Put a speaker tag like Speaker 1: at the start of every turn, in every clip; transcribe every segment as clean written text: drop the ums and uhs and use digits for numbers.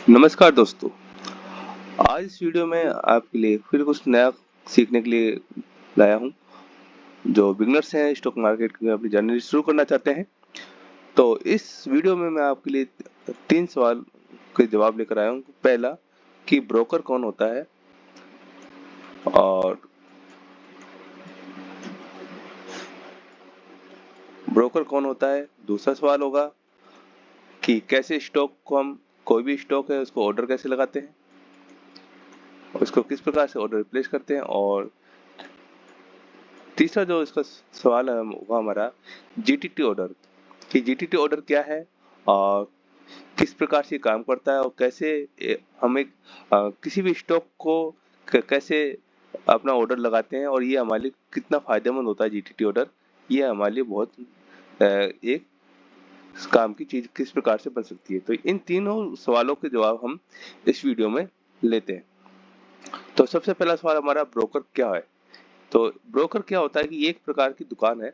Speaker 1: नमस्कार दोस्तों। आज इस वीडियो में आपके लिए फिर कुछ नया सीखने के लिए लाया हूँ। जो बिगनर्स हैं स्टॉक मार्केट में अपनी जर्नी शुरू करना चाहते हैं, तो इस वीडियो में मैं आपके लिए 3 सवाल के जवाब लेकर आया हूँ। पहला कि ब्रोकर कौन होता है, और ब्रोकर कौन होता है। दूसरा सवाल होगा कि कैसे स्टॉक को हम कोई भी स्टॉक है उसको ऑर्डर कैसे लगाते हैं, उसको किस प्रकार से ऑर्डर प्लेस करते हैं। और तीसरा जो इसका सवाल है वो हमारा जीटीटी ऑर्डर, कि जीटीटी ऑर्डर क्या है और किस प्रकार से काम करता है, और कैसे हम एक किसी भी स्टॉक को कैसे अपना ऑर्डर लगाते हैं, और ये हमारे लिए कितना फायदेमंद होता है जीटीटी ऑर्डर। ये हमारे लिए बहुत एक काम की चीज किस प्रकार से बन सकती है। तो इन तीनों सवालों के जवाब हम इस वीडियो में लेते हैं। तो सबसे पहला सवाल हमारा, ब्रोकर क्या है। तो ब्रोकर क्या होता है कि ये एक प्रकार की दुकान है,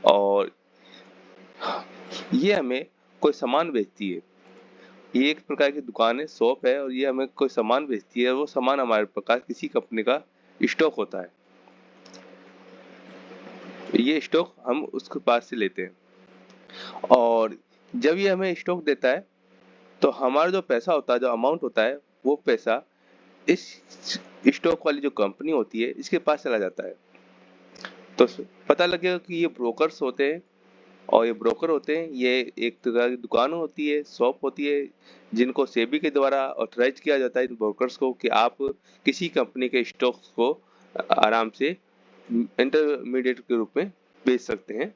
Speaker 1: और ये हमें कोई सामान बेचती है। ये एक प्रकार की दुकान है, शॉप है, और ये हमें कोई सामान बेचती है। वो सामान हमारे प्रकार किसी कंपनी का स्टॉक होता है। ये स्टॉक हम उसके पास से लेते हैं, और जब ये हमें स्टॉक देता है तो हमारा जो पैसा होता है, जो अमाउंट होता है, वो पैसा इस स्टॉक वाली जो कंपनी होती है इसके पास चला जाता है। तो पता लगेगा कि ये ब्रोकर्स होते हैं, और ये ब्रोकर होते हैं, ये एक तरह की दुकान होती है, शॉप होती है, जिनको सेबी के द्वारा ऑथराइज किया जाता है इन ब्रोकर्स को कि आप किसी कंपनी के स्टॉक्स को आराम से इंटरमीडिएट के रूप में बेच सकते हैं।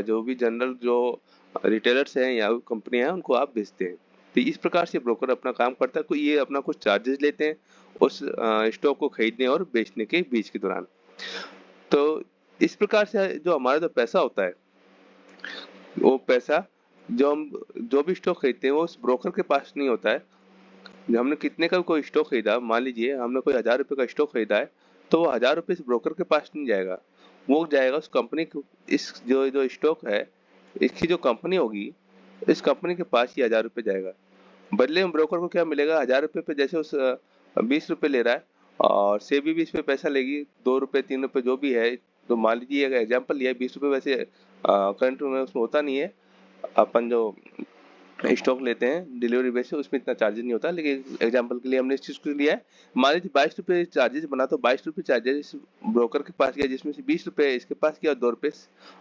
Speaker 1: जो भी जनरल जो रिटेलर्स हैं या कंपनियां हैं उनको आप बेचते हैं। तो इस प्रकार से ब्रोकर अपना काम करता है। कोई ये अपना कुछ चार्जेस लेते हैं उस स्टॉक को खरीदने और बेचने के बीच के दौरान। तो इस प्रकार से जो हमारा जो पैसा होता है, वो पैसा जो भी स्टॉक खरीदते हैं वो उस ब्रोकर के पास नहीं होता है। हमने कितने का कोई स्टॉक खरीदा, मान लीजिए हमने कोई 1000 रुपये का स्टॉक खरीदा है, तो वो 1000 रुपये इस ब्रोकर के पास नहीं जाएगा। वो जाएगा उस कंपनी को, इस जो जो स्टॉक है इसकी जो कंपनी होगी, इस कंपनी के पास ही 1000 रुपये जाएगा। बदले में ब्रोकर को क्या मिलेगा, 1000 रुपये पे जैसे उस 20 रुपये ले रहा है, और सेबी भी इस पे पैसा लेगी 2 रुपये 3 रुपये जो भी है। तो मान लीजिए अगर एग्जाम्पल लिया है 20 रुपये, वैसे करंट में उसमें होता नहीं है। अपन जो स्टॉक लेते हैं डिलीवरी बेस उसमें इतना चार्जेस नहीं होता, लेकिन एग्जांपल के लिए हमने इस चीज को लिया है। मान लीजिए 22 रुपये चार्जेस बना, तो 22 रुपये चार्जेस ब्रोकर के पास गया, जिसमें से 20 रुपये इसके पास गया और 2 रुपये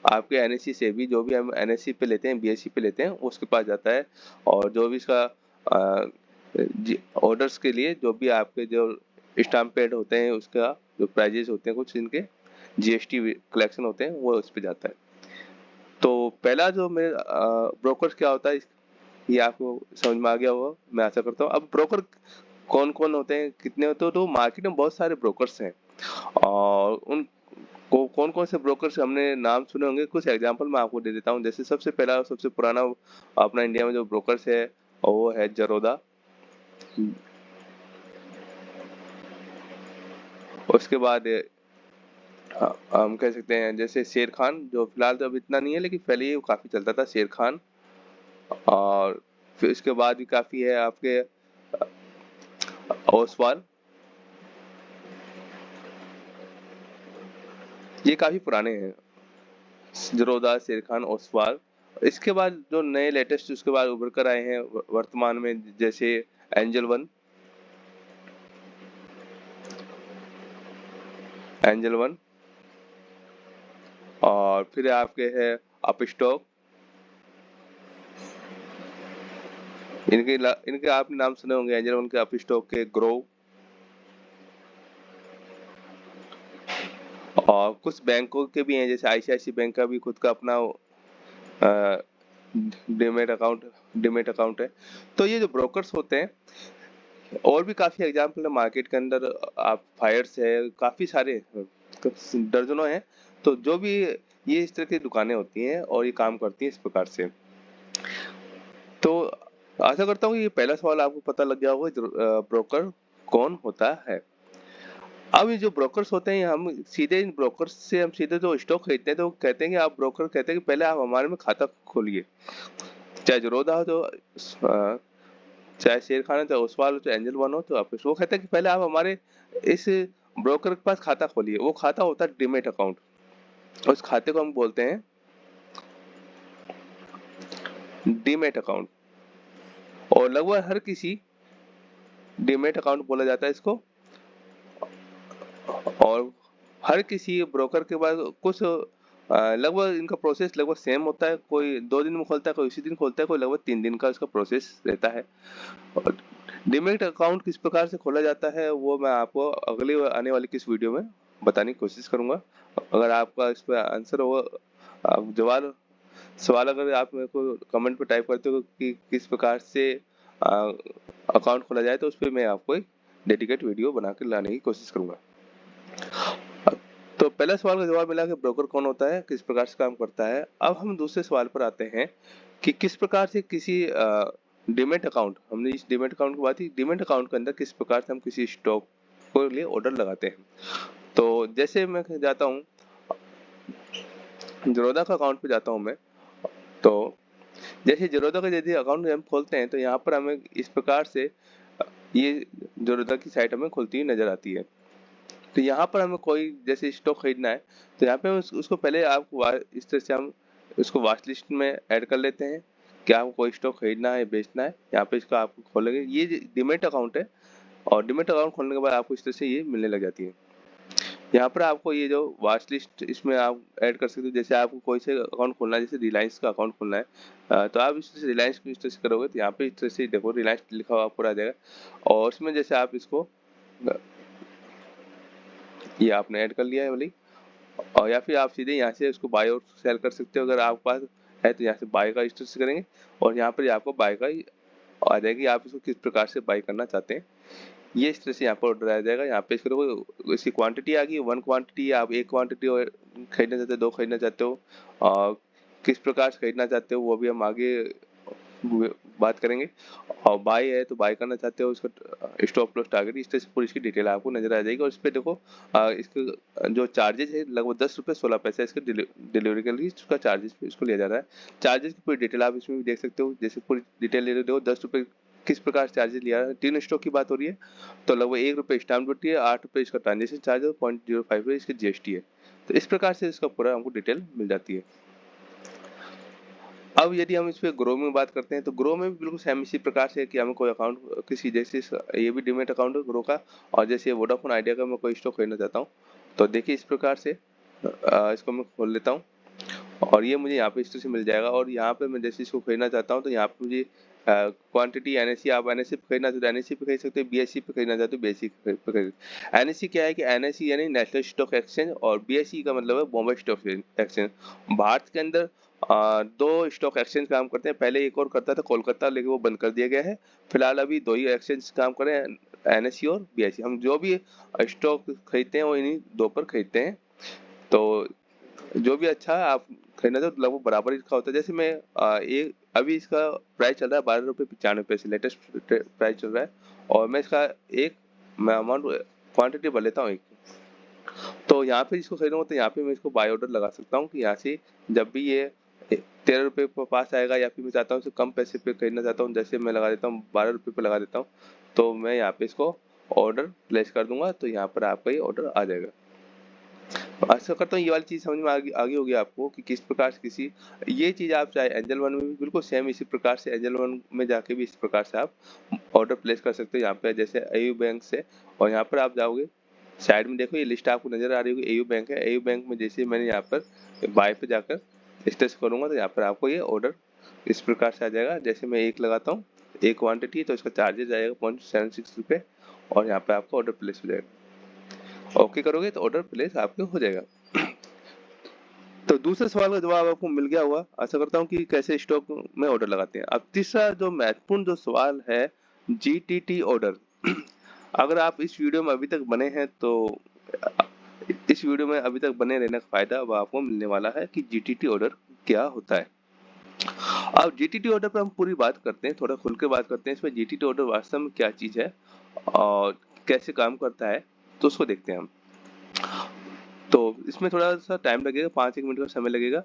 Speaker 1: आपके एनएससी से भी, जो भी हम एनएससी पे लेते हैं बीएससी पे लेते हैं उसके पास जाता है। और जो भी इसका ऑर्डर्स के लिए जो भी आपके जो स्टाम्प पैड होते हैं उसका जो प्राइजेस होते हैं कुछ इनके जीएसटी कलेक्शन होते हैं वो उस पे जाता है। तो पहला जो मेरे ब्रोकर क्या होता है ये आपको समझ में आ गया होगा, मैं आशा करता हूँ। अब ब्रोकर कौन कौन होते हैं, कितने होते हैं, तो मार्केट में बहुत सारे ब्रोकर्स हैं, और उन को कौन कौन से ब्रोकर्स हमने नाम सुने होंगे। कुछ एग्जांपल मैं आपको दे देता हूँ। जैसे सबसे पहला और सबसे पुराना अपना इंडिया में जो ब्रोकर्स है और वो है जरोदा। उसके बाद हम कह सकते हैं जैसे शेर खान, जो फिलहाल तो अब इतना नहीं है लेकिन पहले ये काफी चलता था, शेर खान। और फिर इसके बाद भी काफी है आपके ओसवाल। ये काफी पुराने हैं, जरोदा, शेर खान, ओसवाल। इसके बाद जो नए लेटेस्ट उसके बाद उभर कर आए हैं वर्तमान में, जैसे एंजल वन, एंजल वन। और फिर आपके है अपस्टॉक। इनके आपने नाम सुने होंगे, एंजल वन के, अपस्टॉक के, ग्रो। और कुछ बैंकों के भी हैं, जैसे आईसीआईसी बैंक का भी खुद का अपना डिमेट अकाउंट है। तो ये जो ब्रोकर्स होते हैं, और भी काफी एग्जाम्पल है मार्केट के अंदर। आप फायर्स है, काफी सारे दर्जनों हैं। तो जो भी ये इस तरह की दुकानें होती हैं और ये काम करती हैं इस प्रकार से। तो आशा करता हूँ ये पहला सवाल आपको पता लग गया होगा, ब्रोकर कौन होता है। अब ये जो ब्रोकर्स होते हैं, हम सीधे इन ब्रोकर्स से हम सीधे जो स्टॉक खरीदते हैं, तो वो कहते हैं कि आप, ब्रोकर कहते हैं कि पहले आप हमारे में खाता खोलिए। चाहे जरोधा हो, जो चाहे शेर खान हो, चाहे ओसवाल हो, चाहे एंजल वन हो, तो आप वो कहता है कि पहले आप हमारे इस ब्रोकर के पास खाता खोलिए। वो खाता होता है डीमैट अकाउंट। उस खाते को हम बोलते हैं डीमैट अकाउंट। और लगभग हर किसी डीमैट अकाउंट बोला जाता है इसको। और हर किसी ब्रोकर के पास कुछ लगभग इनका प्रोसेस लगभग सेम होता है। कोई 2 दिन में खोलता है, कोई उसी दिन खोलता है, कोई लगभग 3 दिन का इसका प्रोसेस रहता है। और डीमैट अकाउंट किस प्रकार से खोला जाता है वो मैं आपको अगली आने वाली किस वीडियो में बताने की कोशिश करूंगा। अगर आपका इस पर आंसर होगा, जवाब सवाल अगर आप मेरे को कमेंट पे टाइप करते हो कि किस प्रकार से अकाउंट खोला जाए, तो उस पर मैं आपको एक डेडिकेट वीडियो बना के लाने की कोशिश करूंगा। तो पहला सवाल का जवाब मिला कि ब्रोकर कौन होता है, किस प्रकार से काम करता है। अब हम दूसरे सवाल पर आते हैं कि किस प्रकार से किसी डीमैट अकाउंट, हमने इस डीमैट अकाउंट की बात की, डीमैट अकाउंट के अंदर किस प्रकार से हम किसी स्टॉक को लिए ऑर्डर लगाते हैं। तो जैसे मैं जाता हूँ ज़ीरोधा का अकाउंट पे जाता हूँ मैं, तो जैसे ज़ीरोधा का यदि अकाउंट हम खोलते हैं तो यहाँ पर हमें इस प्रकार से ये ज़ीरोधा की साइट हमें खुलती हुई नजर आती है। तो यहाँ पर हमें कोई जैसे स्टॉक खरीदना है तो यहाँ पे हम उसको पहले आपको इस तरह से हम उसको वॉच लिस्ट में ऐड कर लेते हैं कि आपको कोई स्टॉक खरीदना है, बेचना है। यहाँ पे इसका आपको खोलेंगे, ये डीमैट अकाउंट है। और डीमैट अकाउंट खोलने के बाद आपको इस तरह से ये मिलने लग जाती है। यहाँ पर आपको ये जो वॉच लिस्ट इसमें आप ऐड कर सकते हो। जैसे आपको कोई से अकाउंट खोलना है, जैसे रिलायंस का अकाउंट खोलना है, तो आप इस तरह से रिलायंस को इस तरह से करोगे तो यहाँ पे इस तरह से देखो रिलायंस लिखा हुआ आपको आ जाएगा। और उसमें जैसे आप इसको ये आपने ऐड कर लिया है वाली, और या फिर आप सीधे यहाँ से उसको बाय और सेल कर सकते हो। अगर आपके पास है तो यहाँ से बाय का इस तरह से करेंगे और यहाँ पर आपको बाय का ही आ जाएगी, आप इसको किस प्रकार से बाय करना चाहते हैं। ये इस तरह से यहाँ पर ऑर्डर आ जाएगा। यहाँ पे इसको इसकी क्वांटिटी आ गई, 1 क्वांटिटी, आप 1 क्वांटिटी खरीदना चाहते हो, 2 खरीदना चाहते हो, और किस प्रकार से खरीदना चाहते हो वो भी हम आगे बात करेंगे। और बाय है तो बाय करना चाहते हो, उसका स्टॉप लॉस टारगेट, इस तरह से पूरी इसकी डिटेल आपको नजर आ जाएगी। और इस पे देखो इसके जो चार्जेस है लगभग 10 रुपये 16 पैसे इसके डिलीवरी के लिए इसका चार्जेस इसको लिया जा रहा है। चार्जेस की पूरी डिटेल आप इसमें भी देख सकते हो। जैसे पूरी डिटेल ले रहे हो, 10 रुपये किस प्रकार से चार्जेस लिया है। 3 स्टॉक की बात हो रही है तो लगभग 1 रुपये स्टाम्प ड्यूटी है, 8 रुपये इसका ट्रांजेक्शन चार्ज है, 0.05 इसकी जीएसटी है। तो इस प्रकार से इसका पूरा हमको डिटेल मिल जाती है। अब यदि हम इस पे ग्रो में बात करते हैं तो ग्रो में भी बिल्कुल सेम इसी प्रकार से कि हमें कोई अकाउंट किसी जैसे ये भी डीमैट अकाउंट है ग्रो का। और जैसे वोडाफोन आइडिया का मैं कोई स्टॉक खरीदना चाहता हूँ तो देखिए इस प्रकार से इसको मैं खोल लेता हूँ और ये मुझे यहाँ पे इस तरह से मिल जाएगा। और यहाँ पे मैं जैसे इसको खरीदना चाहता हूँ तो यहाँ पे मुझे क्वांटिटी एनएससी, आप एनएससी पे खरीदना चाहते हो एनएससी पे खरीद सकते हो, बीएससी पे खरीदना चाहते हो बीएससी पे खरीद। एनएससी क्या है कि एनएससी यानी नेशनल स्टॉक एक्सचेंज, और बीएससी का मतलब है बॉम्बे स्टॉक एक्सचेंज। भारत के अंदर 2 स्टॉक एक्सचेंज काम करते हैं। पहले एक और करता था कोलकाता, लेकिन वो बंद कर दिया गया है। फिलहाल अभी 2 ही एक्सचेंज काम कर रहे हैं, एनएससी और बीएससी। हम जो भी स्टॉक खरीदते हैं वो इन्हीं 2 पर खरीदते हैं। तो जो भी अच्छा है आप खरीदना तो लगभग बराबर इसका होता है। जैसे मैं एक अभी इसका प्राइस चल रहा है 12 रुपये 95 पैसे, लेटेस्ट प्राइस चल रहा है। और मैं इसका एक मैं अमाउंट क्वांटिटी भर लेता हूँ एक। तो यहाँ पे इसको खरीदूंगा तो यहाँ पे मैं इसको बाय ऑर्डर लगा सकता हूँ कि यहाँ से जब भी ये 13 रुपये के पास आएगा, या फिर मैं चाहता हूँ कम पैसे पे खरीदना चाहता हूँ, जैसे मैं लगा देता हूँ 12 रुपये पे लगा देता हूँ, तो मैं यहाँ पे इसको ऑर्डर प्लेस कर दूंगा तो यहाँ पर आपका ये ऑर्डर आ जाएगा। आशा करता हूँ ये वाली चीज समझ में आगे होगी आपको कि किस प्रकार से किसी ये चीज आप चाहे एंजल वन में भी बिल्कुल सेम इसी प्रकार से एंजल वन में जाके भी इस प्रकार से आप ऑर्डर प्लेस कर सकते हो। यहाँ पे जैसे एयू बैंक से, और यहाँ पर आप जाओगे साइड में देखो ये लिस्ट आपको नजर आ रही होगी, एयू बैंक है। एयू बैंक में जैसे मैंने यहाँ पर बाय पे जाकर स्टेस करूंगा तो यहाँ पर आपको ये ऑर्डर इस प्रकार से आ जाएगा। जैसे मैं एक लगाता हूँ, एक क्वांटिटी, तो इसका चार्जेस आएगा 0.76 रुपये और यहाँ पे आपका ऑर्डर प्लेस हो जाएगा। ओके करोगे तो ऑर्डर प्लेस आपके हो जाएगा। तो दूसरे सवाल का जवाब आपको मिल गया होगा, आशा करता हूँ कि कैसे स्टॉक में ऑर्डर लगाते हैं। अब तीसरा जो महत्वपूर्ण जो सवाल है, जीटीटी ऑर्डर। अगर आप इस वीडियो में अभी तक बने हैं तो इस वीडियो में अभी तक बने रहने का फायदा अब आपको मिलने वाला है कि जीटीटी ऑर्डर क्या होता है। अब जीटीटी ऑर्डर पर हम पूरी बात करते हैं, थोड़ा खुल के बात करते हैं इसमें जीटीटी ऑर्डर वास्तव में क्या चीज है और कैसे काम करता है, तो उसको देखते हैं हम। तो इसमें थोड़ा सा टाइम लगेगा, 5-1 मिनट का समय लगेगा,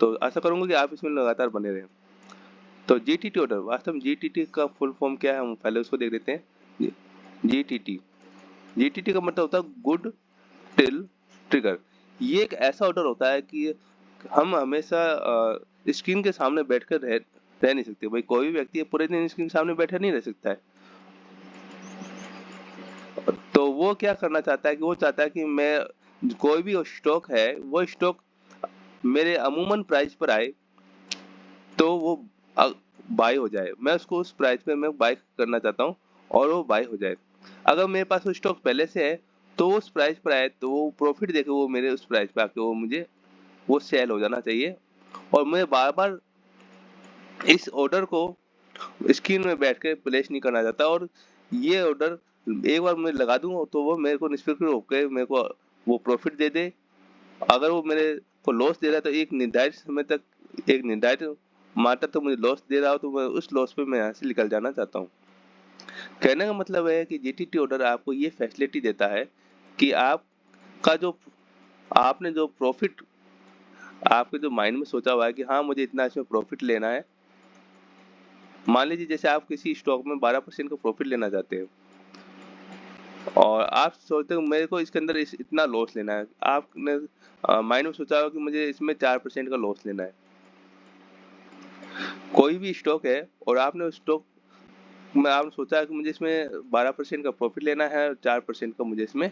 Speaker 1: तो आशा करूंगा कि आप इसमें लगातार बने रहें। तो जीटीटी ऑर्डर, वास्तव में जीटीटी का फुल फॉर्म क्या है, हम पहले उसको देख लेते हैं। जीटीटी, जीटीटी का मतलब होता है गुड टिल ट्रिगर। ये एक ऐसा ऑर्डर होता है कि हम हमेशा स्क्रीन के सामने बैठकर रह नहीं सकते। भाई कोई भी व्यक्ति पूरे दिन स्क्रीन के सामने बैठा नहीं रह सकता है। तो वो क्या करना चाहता है कि वो चाहता है कि मैं कोई भी स्टॉक है, वो स्टॉक मेरे अमूमन प्राइस पर आए तो वो बाय हो जाए। मैं उसको उस प्राइस पे मैं बाय करना चाहता हूँ और वो बाय हो जाए। अगर मेरे पास वो स्टॉक पहले से है तो उस प्राइस पर आए तो वो प्रॉफिट देके वो मेरे उस प्राइस पे आके वो मुझे वो सेल हो जाना चाहिए। और मैं बार बार इस ऑर्डर को स्क्रीन में बैठ के प्लेस नहीं करना चाहता। और ये ऑर्डर एक बार मैं लगा दूं तो वो मेरे को निष्पक्ष होकर मेरे को वो प्रॉफिट दे दे। अगर वो मेरे को लॉस दे रहा है तो एक निर्धारित समय तक, एक निर्धारित मात्रा तक मुझे लॉस दे रहा हो तो मैं उस लॉस पे मैं यहाँ से निकल जाना चाहता हूँ। कहने का मतलब है कि जीटीटी ऑर्डर आपको ये फैसिलिटी देता है कि आपका जो आपने जो प्रॉफिट आपके जो माइंड में सोचा हुआ है कि हाँ मुझे इतना इसमें प्रॉफिट लेना है। मान लीजिए जैसे आप किसी स्टॉक में 12% का प्रॉफिट लेना चाहते हैं और आप सोचते हो मेरे को इसके अंदर इतना लॉस लेना है। आपने माइंड में सोचा होगा कि मुझे इसमें 4% का लॉस लेना है। कोई भी स्टॉक है और आपने उस स्टॉक में आपने सोचा है कि मुझे इसमें 12% का प्रॉफिट लेना है और 4% का मुझे इसमें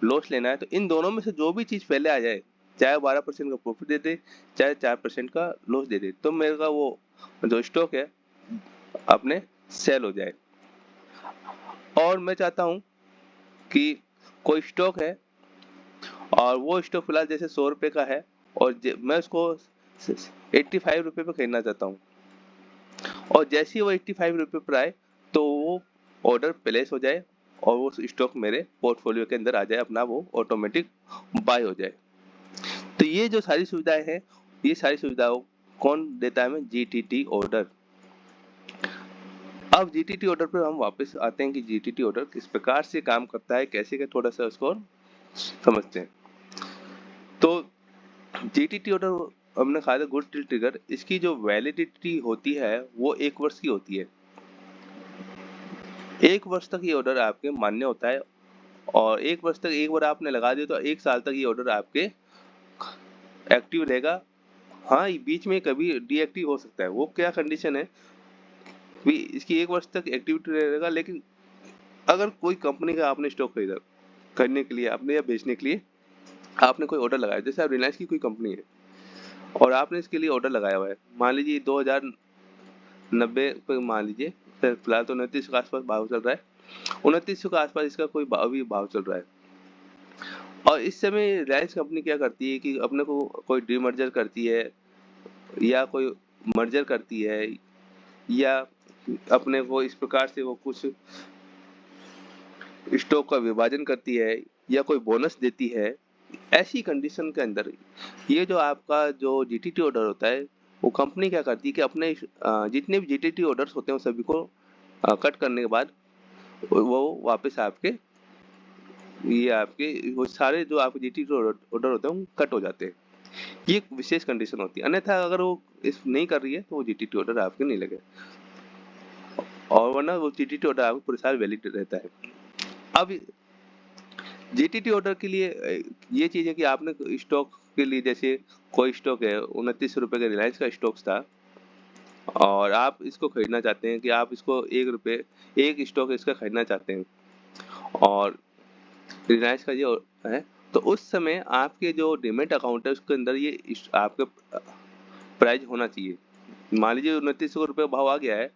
Speaker 1: लॉस लेना है। तो इन दोनों में से जो भी चीज पहले आ जाए, चाहे 12% का प्रॉफिट दे दे चाहे 4% का लॉस दे दे, तो मेरे का वो जो स्टॉक है अपने सेल हो जाए। और मैं चाहता हूँ कि कोई स्टॉक है और वो स्टॉक फिलहाल जैसे 100 रुपए का है और मैं उसको 85 रुपए पे खरीदना चाहता हूँ। और जैसे ही वो 85 रुपए पर आए तो वो ऑर्डर प्लेस हो जाए और वो स्टॉक मेरे पोर्टफोलियो के अंदर आ जाए, अपना वो ऑटोमेटिक बाय हो जाए। तो ये जो सारी सुविधाएं हैं, ये सारी सुविधाओं कौन देता है हमें? GTT order. अब जीटीटी ऑर्डर पर हम वापस आते हैं कि जीटीटी ऑर्डर किस प्रकार से काम करता है, कैसे का थोड़ा सा उसको समझते हैं। तो जीटीटी ऑर्डर हमने कहा था गुड टिल ट्रिगर, इसकी जो वैलिडिटी होती है वो 1 वर्ष की होती है। 1 वर्ष तक ये ऑर्डर आपके मान्य होता है और 1 वर्ष तक एक बार आपने लगा दिया तो 1 साल तक ये ऑर्डर आपके एक्टिव रहेगा। हाँ, बीच में कभी डीएक्टिव हो सकता है। वो क्या कंडीशन है भी इसकी 1 वर्ष तक एक्टिविटी रहेगा। लेकिन अगर कोई कंपनी का आपने स्टॉक खरीदा करने के लिए आपने या बेचने के लिए आपने कोई ऑर्डर लगाया, जैसे आप रिलायंस की कोई कंपनी है और आपने इसके लिए ऑर्डर लगाया हुआ है, मान लीजिए 2090 पे, मान लीजिए फिलहाल तो 29 के आसपास भाव चल रहा है, 29 के आसपास इसका कोई अभी भाव चल रहा है। और इस समय रिलायंस कंपनी क्या करती है कि अपने को कोई डीमर्जर करती है या कोई मर्जर करती है या अपने को इस प्रकार से वो कुछ स्टॉक का विभाजन करती है या कोई बोनस देती है। ऐसी कंडीशन के अंदर ये जो आपका जो जीटीटी ऑर्डर होता है वो कंपनी क्या करती है कि अपने जितने भी जीटीटी ऑर्डर्स होते हैं उन सभी को कट करने के बाद वो वापस आपके ये आपके वो सारे जो आपके जीटीटी ऑर्डर होते हैं वो कट हो जाते हैं। ये एक विशेष कंडीशन होती है, अन्यथा अगर वो इस नहीं कर रही है तो वो जीटीटी ऑर्डर आपके नहीं लगे और वरना वो जीटीटी ऑर्डर आपको पूरे साल वैलिड रहता है। अब जीटीटी ऑर्डर के लिए ये चीज है कि आपने स्टॉक के लिए, जैसे कोई स्टॉक है 29 रुपए का रिलायंस का स्टॉक था और आप इसको खरीदना चाहते हैं कि आप इसको 1 रुपए एक स्टॉक इसका खरीदना चाहते हैं और रिलायंस का जो है, तो उस समय आपके जो डीमैट अकाउंट है उसके अंदर ये आपका प्राइस होना चाहिए। मान लीजिए 29 रुपए भाव आ गया है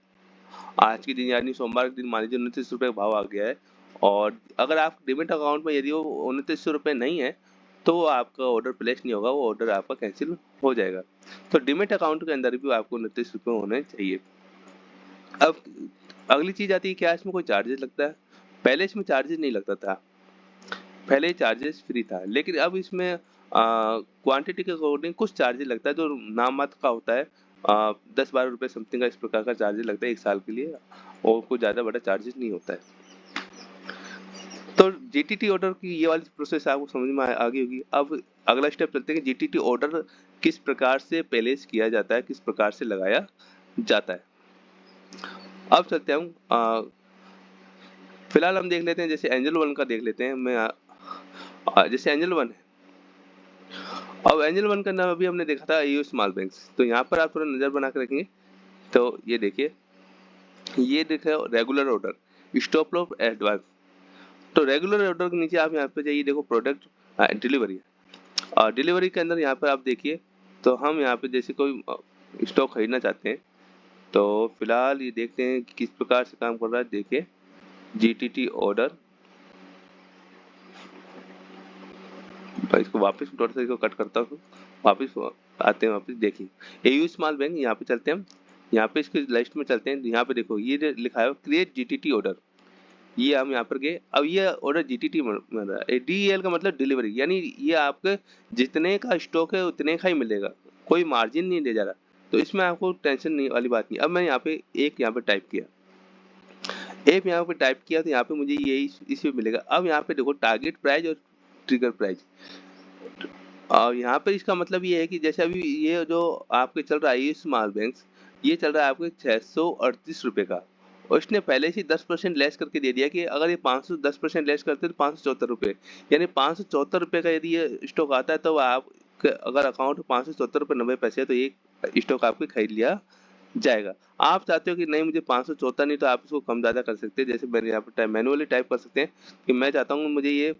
Speaker 1: आज के दिन, यानी सोमवार के दिन मान लीजिए 29 रुपए भाव आ गया है और अगर आप डीमैट अकाउंट में यदि वो 29 रुपए नहीं है तो वो आपका ऑर्डर प्लेस नहीं होगा, वो ऑर्डर आपका कैंसिल हो जाएगा। तो डीमैट अकाउंट के अंदर भी आपको 29 रुपए होने चाहिए। अब अगली चीज आती है, क्या इसमें कोई चार्जेस लगता है? पहले इसमें चार्जेस नहीं लगता था, पहले चार्जेस फ्री था, लेकिन अब इसमें क्वांटिटी के अकॉर्डिंग कुछ चार्जेस लगता है जो नाम मात्र का होता है। 10-12 रुपए समथिंग का इस प्रकार का चार्जेस लगता है 1 साल के लिए और कोई ज्यादा बड़ा चार्जेस नहीं होता है। तो जीटीटी ऑर्डर की ये वाली प्रोसेस आपको समझ में आ गई होगी। अब अगला स्टेप चलते हैं कि जीटीटी ऑर्डर किस प्रकार से प्लेस किया जाता है, किस प्रकार से लगाया जाता है। अब चलते हैं हम फिलहाल हम देख लेते हैं, जैसे एंजल वन का देख लेते हैं। जैसे एंजल वन है, अब एंजल वन का नाम अभी हमने देखा था एयू स्मॉल बैंक्स। तो यहाँ पर आप थोड़ा नजर बना के रखेंगे तो ये देखिए, ये देखो regular order, stop loss advance. तो रेगुलर ऑर्डर के नीचे आप यहाँ पे जाइए, देखो प्रोडक्ट डिलीवरी, और डिलीवरी के अंदर यहाँ पर आप देखिए, तो हम यहाँ पे जैसे कोई स्टॉक खरीदना चाहते हैं, तो फिलहाल ये देखते हैं कि किस प्रकार से काम कर रहा है। देखिए जीटीटी ऑर्डर, इसको वापस थोड़ा सा इसको कट करता हूँ, वापस आते हैं वापस। देखिए एयू स्मॉल बैंक, यहाँ पे चलते हैं हम, यहाँ पे इसके लिस्ट में चलते हैं। यहाँ पे देखो ये लिखा है क्रिएट जीटीटी ऑर्डर, ये हम यहाँ पर गए। अब ये ऑर्डर जीटीटी में रहा है, डीएल का मतलब डिलीवरी, यानी ये आपके जितने का स्टॉक है उतने का ही मिलेगा, कोई मार्जिन नहीं दे जा रहा। तो इसमें आपको टेंशन नहीं वाली बात नहीं। अब मैं यहाँ पे एक यहाँ पे टाइप किया, एक यहाँ पे टाइप किया, तो यहाँ पे मुझे यही इसमें मिलेगा। अब यहाँ पे देखो टारगेट प्राइस और ट्रिगर प्राइस, और यहाँ पे इसका मतलब ये है कि जैसे अभी ये जो आपके चल रहा है ये स्मॉल बैंक्स, ये चल रहा है आपके 638 रुपए का, और इसने पहले से 10% लेस करके दे दिया कि अगर ये 510% लेस करते तो 574 रुपये, यानी 574 रुपये का यदि ये स्टॉक आता है तो आप अगर अकाउंट 574 रुपये 90 पैसे है तो ये स्टॉक आपके खरीद लिया जाएगा। आप चाहते हो कि नहीं मुझे 574 नहीं, तो आप इसको कम ज़्यादा कर सकते हैं। जैसे मैंने यहाँ पर मैनुअली टाइप कर सकते हैं कि मैं चाहता हूँ मुझे ये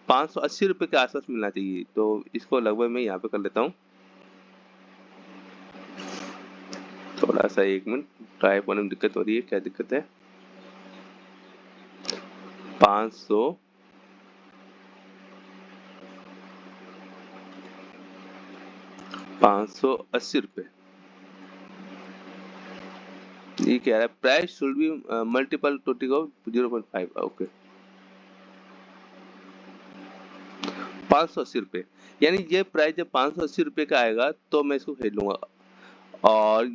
Speaker 1: 580 रुपये के आसपास मिलना चाहिए, तो इसको लगभग मैं यहाँ पे कर लेता हूँ। थोड़ा सा 1 मिनट, टाइप होने में दिक्कत हो रही है, क्या दिक्कत है? 500 580 रुपये, ये कह रहा है प्राइस शुड बी मल्टीपल टोटी ऑफ 0.5। ओके 580 रुपये, यानी ये प्राइस जब 580 रुपये का आएगा तो मैं इसको खरीद लूंगा। और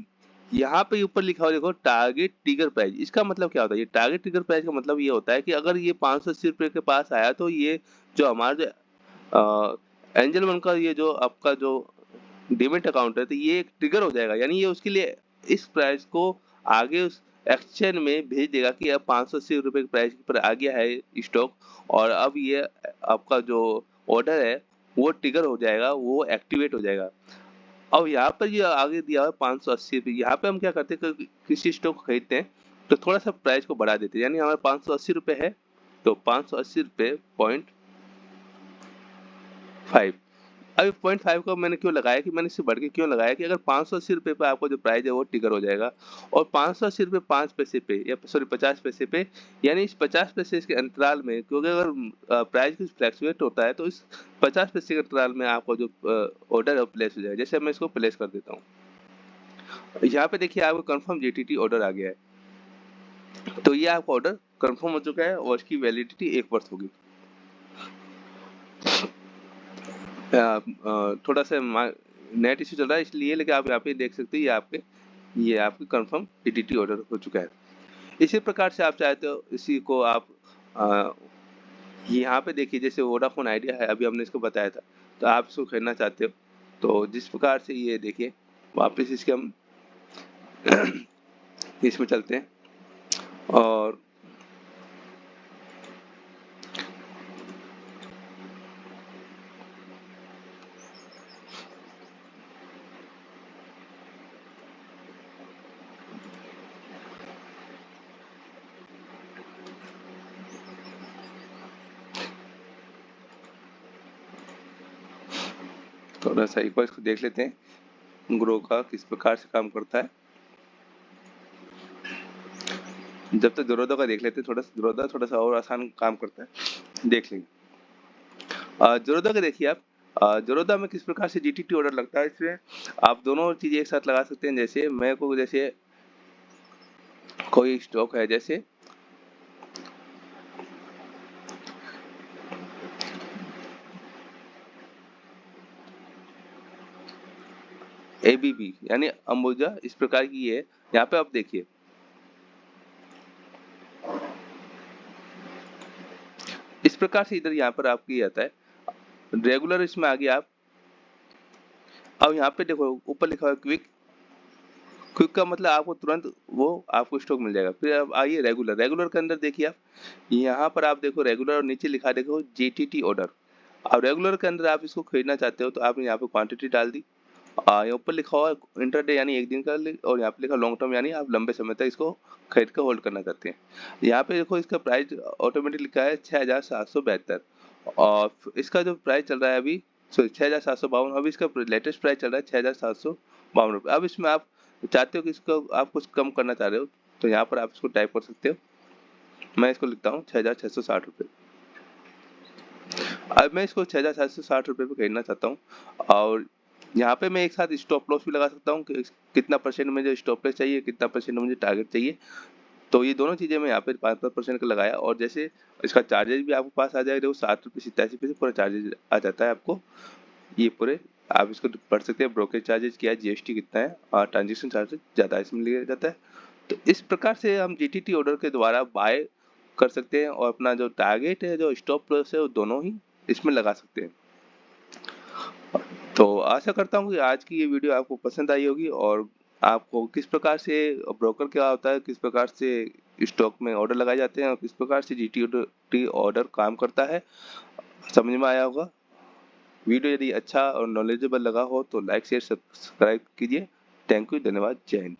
Speaker 1: यहाँ पे ऊपर लिखा हुआ देखो टारगेट ट्रिगर प्राइस, इसका मतलब क्या होता है? ये टारगेट ट्रिगर प्राइस का मतलब ये होता है कि अगर ये 580 रुपये के पास आया तो ये जो हमारा जो एंजल वन का ये जो आपका जो डीमेट अकाउंट है, तो ये एक ट्रिगर हो जाएगा, यानी ये उसके लिए इस प्राइस को आगे उस एक्सचेंज में भेज देगा कि अब 580 रुपये के प्राइस पर आ गया है स्टॉक, और अब ये आपका जो ऑर्डर है वो ट्रिगर हो जाएगा, वो एक्टिवेट हो जाएगा। अब यहाँ पर ये आगे दिया हुआ है 580 रुपये, यहाँ पे हम क्या करते हैं कि किसी स्टॉक को खरीदते हैं तो थोड़ा सा प्राइस को बढ़ा देते हैं, यानी हमारे 580 रुपये है तो 580 रुपये 0.5। अभी 0.5 को मैंने क्यों लगाया, कि मैंने इससे बढ़ के क्यों लगाया कि अगर 580 रुपये पे आपको जो प्राइस है वो टिकर हो जाएगा, और 580 रुपये 5 पैसे पे, या सॉरी 50 पैसे पे, यानी इस 50 पैसे के अंतराल में, क्योंकि अगर प्राइस कुछ फ्लैक्चुएट होता है तो इस 50 पैसे के अंतराल में आपको जो ऑर्डर है वो प्लेस हो जाएगा। जैसे मैं इसको प्लेस कर देता हूँ, यहाँ पे देखिए आपको कंफर्म जीटीटी ऑर्डर आ गया है, तो ये आपका ऑर्डर कंफर्म हो चुका है और इसकी वैलिडिटी 1 वर्ष होगी। थोड़ा सा नेट इश्यू चल रहा है इसलिए, लेकिन आप यहाँ पे देख सकते हैं ये आपके कंफर्म टीटीटी ऑर्डर हो चुका है। इसी प्रकार से आप चाहते हो इसी को आप यहाँ पे देखिए, जैसे वोडाफोन आइडिया है, अभी हमने इसको बताया था, तो आप इसको खरीदना चाहते हो तो जिस प्रकार से ये देखिए, वापस इसके हम इसमें चलते हैं और थोड़ा सा एक बार इसको देख लेते हैं ग्रो का किस प्रकार से काम करता है। जब तक ज़रूरतों का देख लेते हैं, थोड़ा सा और आसान काम करता है, देख लेंगे। ज़रूरतों का देखिए आप, ज़रूरत में किस प्रकार से जीटीटी ऑर्डर लगता है, इसमें आप दोनों चीज़ें एक साथ लगा सकते हैं। जैसे मैं को जैसे कोई स्टॉक है, जैसे एबीबी यानी अंबुजा, इस प्रकार की है। यहाँ पे आप देखिए, इस प्रकार से इधर यहाँ पर आपकी आता है रेगुलर, इसमें आ गया आप। अब यहाँ पे देखो ऊपर लिखा हुआ क्विक क्विक का मतलब आपको तुरंत वो आपको स्टॉक मिल जाएगा। फिर अब आइए रेगुलर। रेगुलर के अंदर देखिए आप, यहाँ पर आप देखो रेगुलर और नीचे लिखा देखो जीटीटी ऑर्डर। अब रेगुलर के अंदर आप इसको खरीदना चाहते हो तो आपने यहाँ पे क्वांटिटी डाल दी। यहाँ ऊपर लिखा हुआ इंटरडे यानी एक दिन का और यहाँ पे लिखा लॉन्ग टर्म यानी आप लंबे समय तक इसको खरीद कर होल्ड करना चाहते हैं। यहाँ पे देखो इसका प्राइस ऑटोमेटिक लिखा है 6772 और इसका जो प्राइस चल रहा है अभी 6752। अभी इसका लेटेस्ट प्राइस चल रहा है 6752 रुपये। अब इसमें आप चाहते हो कि इसको आप कुछ कम करना चाह रहे हो तो यहाँ पर आप इसको टाइप कर सकते हो। मैं इसको लिखता हूँ 6660 रुपये। अब मैं इसको 6760 रुपये पे खरीदना चाहता हूँ और यहाँ पे मैं एक साथ स्टॉप लॉस भी लगा सकता हूँ कि कितना परसेंट मुझे स्टॉप लॉस चाहिए, कितना परसेंट मुझे टारगेट चाहिए। तो ये दोनों चीज़ें मैं यहाँ पे 5% का लगाया और जैसे इसका चार्जेस भी आपके पास आ जाएगा। देखो 7 रुपये 87 पैसे पूरा चार्जेस आ जाता है आपको। ये पूरे आप इसको पढ़ सकते हैं। ब्रोकरेज चार्जेस क्या है, जीएसटी कितना है और ट्रांजेक्शन चार्जेस ज़्यादा इसमें लिया जाता है। तो इस प्रकार से हम जीटीटी ऑर्डर के द्वारा बाय कर सकते हैं और अपना जो टारगेट है, जो स्टॉप लॉस है, वो दोनों ही इसमें लगा सकते हैं। तो आशा करता हूँ कि आज की ये वीडियो आपको पसंद आई होगी और आपको किस प्रकार से ब्रोकर क्या होता है, किस प्रकार से स्टॉक में ऑर्डर लगाए जाते हैं और किस प्रकार से जीटीटी ऑर्डर काम करता है, समझ में आया होगा। वीडियो यदि अच्छा और नॉलेजेबल लगा हो तो लाइक शेयर सब्सक्राइब कीजिए। थैंक यू, धन्यवाद, जय हिंद।